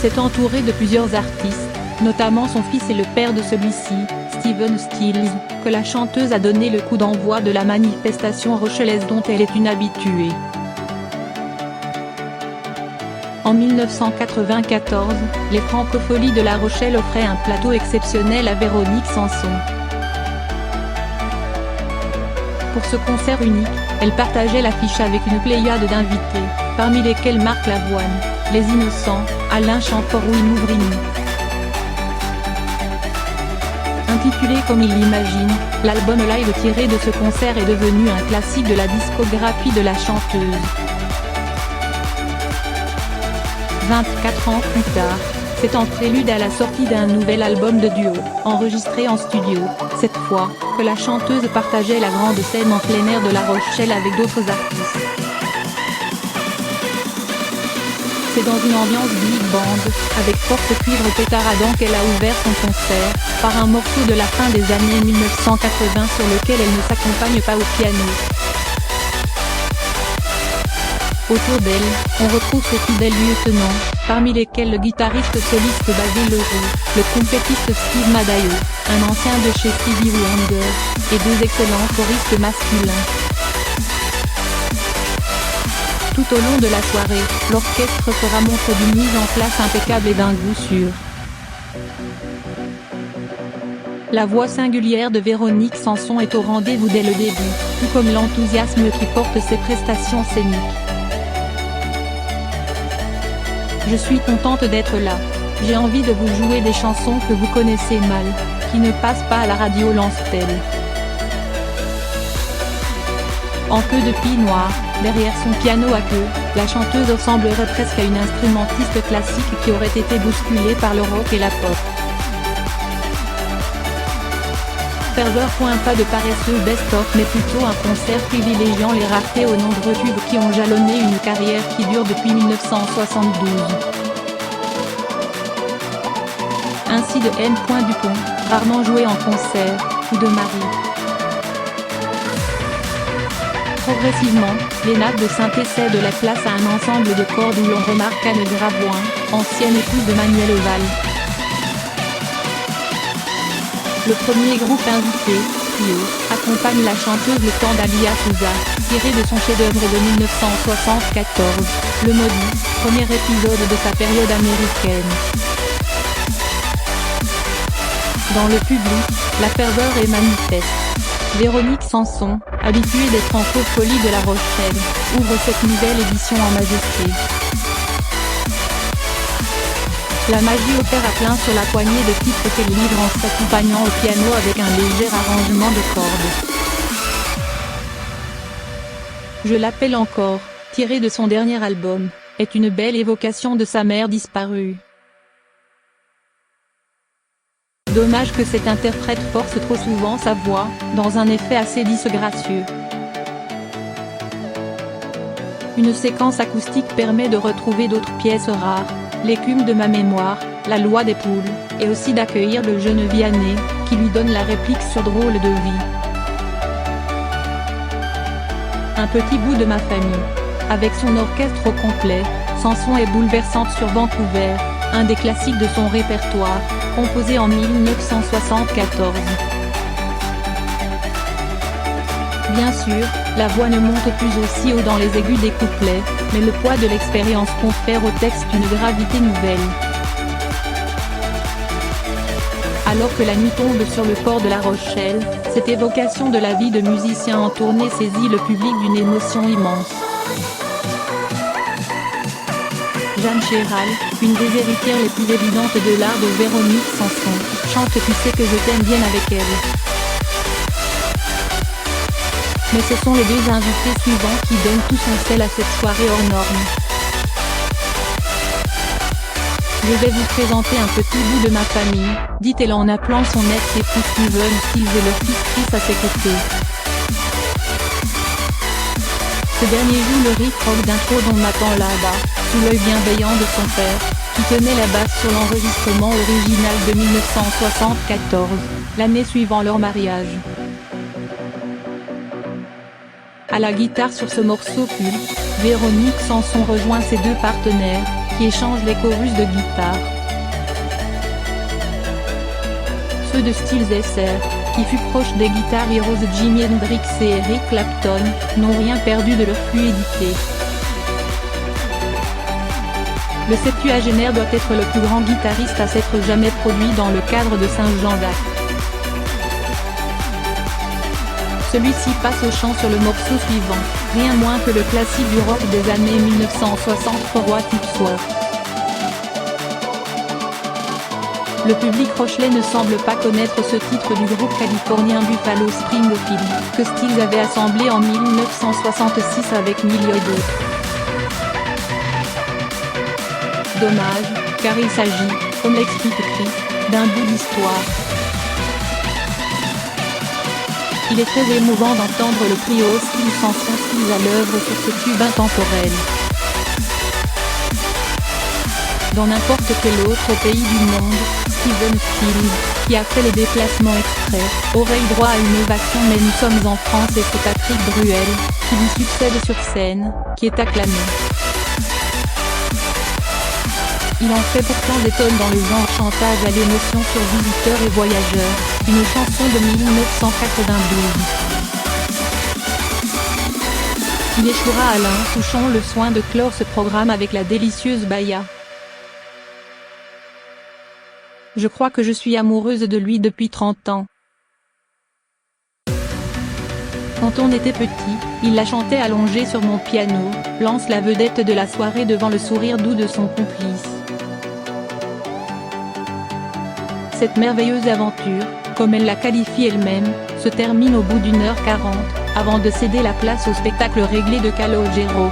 s'est entourée de plusieurs artistes, notamment son fils et le père de celui-ci, Steven Stills, que la chanteuse a donné le coup d'envoi de la manifestation rochelaise dont elle est une habituée. En 1994, les Francopholies de La Rochelle offraient un plateau exceptionnel à Véronique Sanson. Pour ce concert unique, elle partageait l'affiche avec une pléiade d'invités, parmi lesquels Marc Lavoine, Les Innocents, Alain Chamfort ou Inouvrini. Intitulé comme il l'imagine, l'album live tiré de ce concert est devenu un classique de la discographie de la chanteuse. 24 ans plus tard, c'est en prélude à la sortie d'un nouvel album de duo, enregistré en studio, cette fois, que la chanteuse partageait la grande scène en plein air de La Rochelle avec d'autres artistes. C'est dans une ambiance big band, avec force cuivre pétaradant qu'elle a ouvert son concert, par un morceau de la fin des années 1980 sur lequel elle ne s'accompagne pas au piano. Autour d'elle, on retrouve ses fidèles lieutenants, parmi lesquels le guitariste soliste Basile Leroux, le compétiste Steve Madaio, un ancien de chez Stevie Wonder, et deux excellents choristes masculins. Tout au long de la soirée, l'orchestre fera montre d'une mise en place impeccable et d'un goût sûr. La voix singulière de Véronique Sanson est au rendez-vous dès le début, tout comme l'enthousiasme qui porte ses prestations scéniques. Je suis contente d'être là. J'ai envie de vous jouer des chansons que vous connaissez mal, qui ne passent pas à la radio, lance-t-elle. En queue de pie noire, derrière son piano à queue, la chanteuse ressemblerait presque à une instrumentiste classique qui aurait été bousculée par le rock et la pop. Ferveur, pas de paresseux best-of mais plutôt un concert privilégiant les raretés aux nombreux tubes qui ont jalonné une carrière qui dure depuis 1972. Ainsi de N. Dupont, rarement joué en concert, ou de Marie. Progressivement, les nappes de synthé cèdent la place à un ensemble de cordes où l'on remarque Anne Gravoin, ancienne épouse de Manuel Oval. Le premier groupe invité, Trio, accompagne la chanteuse le temps d'Alia Souza, tiré de son chef-d'œuvre de 1974, Le Maudit, premier épisode de sa période américaine. Dans le public, la ferveur est manifeste. Véronique Sanson, habituée des Francopholies de La Rochelle, ouvre cette nouvelle édition en majesté. La magie opère à plein sur la poignée de titres qu'elle livre en s'accompagnant au piano avec un léger arrangement de cordes. Je l'appelle encore, tiré de son dernier album, est une belle évocation de sa mère disparue. Dommage que cette interprète force trop souvent sa voix, dans un effet assez disgracieux. Une séquence acoustique permet de retrouver d'autres pièces rares, L'écume de ma mémoire, La loi des poules, et aussi d'accueillir le jeune Vianney, qui lui donne la réplique sur Drôle de vie. Un petit bout de ma famille. Avec son orchestre au complet, Sanson est bouleversante sur Vancouver, un des classiques de son répertoire, composé en 1974. Bien sûr, la voix ne monte plus aussi haut dans les aigus des couplets, mais le poids de l'expérience confère au texte une gravité nouvelle. Alors que la nuit tombe sur le port de La Rochelle, cette évocation de la vie de musicien en tournée saisit le public d'une émotion immense. Jeanne Chéral, une des héritières les plus évidentes de l'art de Véronique Sanson, chante Tu sais que je t'aime bien avec elle. Mais ce sont les deux invités suivants qui donnent tout son sel à cette soirée hors norme. Je vais vous présenter un petit bout de ma famille, dit-elle en appelant son ex-époux Steven Stills et leur fils Chris à ses côtés. Ce dernier joue le riff-rock d'intro dont m'attend là-bas, sous l'œil bienveillant de son père, qui tenait la basse sur l'enregistrement original de 1974, l'année suivant leur mariage. À la guitare sur ce morceau culte, Véronique Sanson rejoint ses deux partenaires, qui échangent les chorus de guitare. Ceux de Styles SR, qui fut proche des Guitar Heroes Jimi Hendrix et Eric Clapton, n'ont rien perdu de leur fluidité. Le septuagénaire doit être le plus grand guitariste à s'être jamais produit dans le cadre de Saint-Jean d'Arc. Celui-ci passe au chant sur le morceau suivant, rien moins que le classique du rock des années 1960 For What It's Worth. Le public rochelais ne semble pas connaître ce titre du groupe californien Buffalo Springfield, que Styles avait assemblé en 1966 avec milliers d'autres. Dommage, car il s'agit, comme l'explique Chris, d'un bout d'histoire. Il est très émouvant d'entendre le trio Styles s'enfonce à l'œuvre sur ce tube intemporel. Dans n'importe quel autre pays du monde, Steven Spielberg, qui a fait les déplacements exprès, aurait eu droit à une ovation, mais nous sommes en France et c'est Patrick Bruel, qui lui succède sur scène, qui est acclamé. Il en fait pourtant des tonnes dans le genre chantage à l'émotion sur Visiteurs et Voyageurs, une chanson de 1992. Il échouera à Alain Souchon le soin de clore ce programme avec la délicieuse Baya. Je crois que je suis amoureuse de lui depuis 30 ans. Quand on était petit, il la chantait allongée sur mon piano, lance la vedette de la soirée devant le sourire doux de son complice. Cette merveilleuse aventure, comme elle la qualifie elle-même, se termine au bout d'1h40, avant de céder la place au spectacle réglé de Calogero.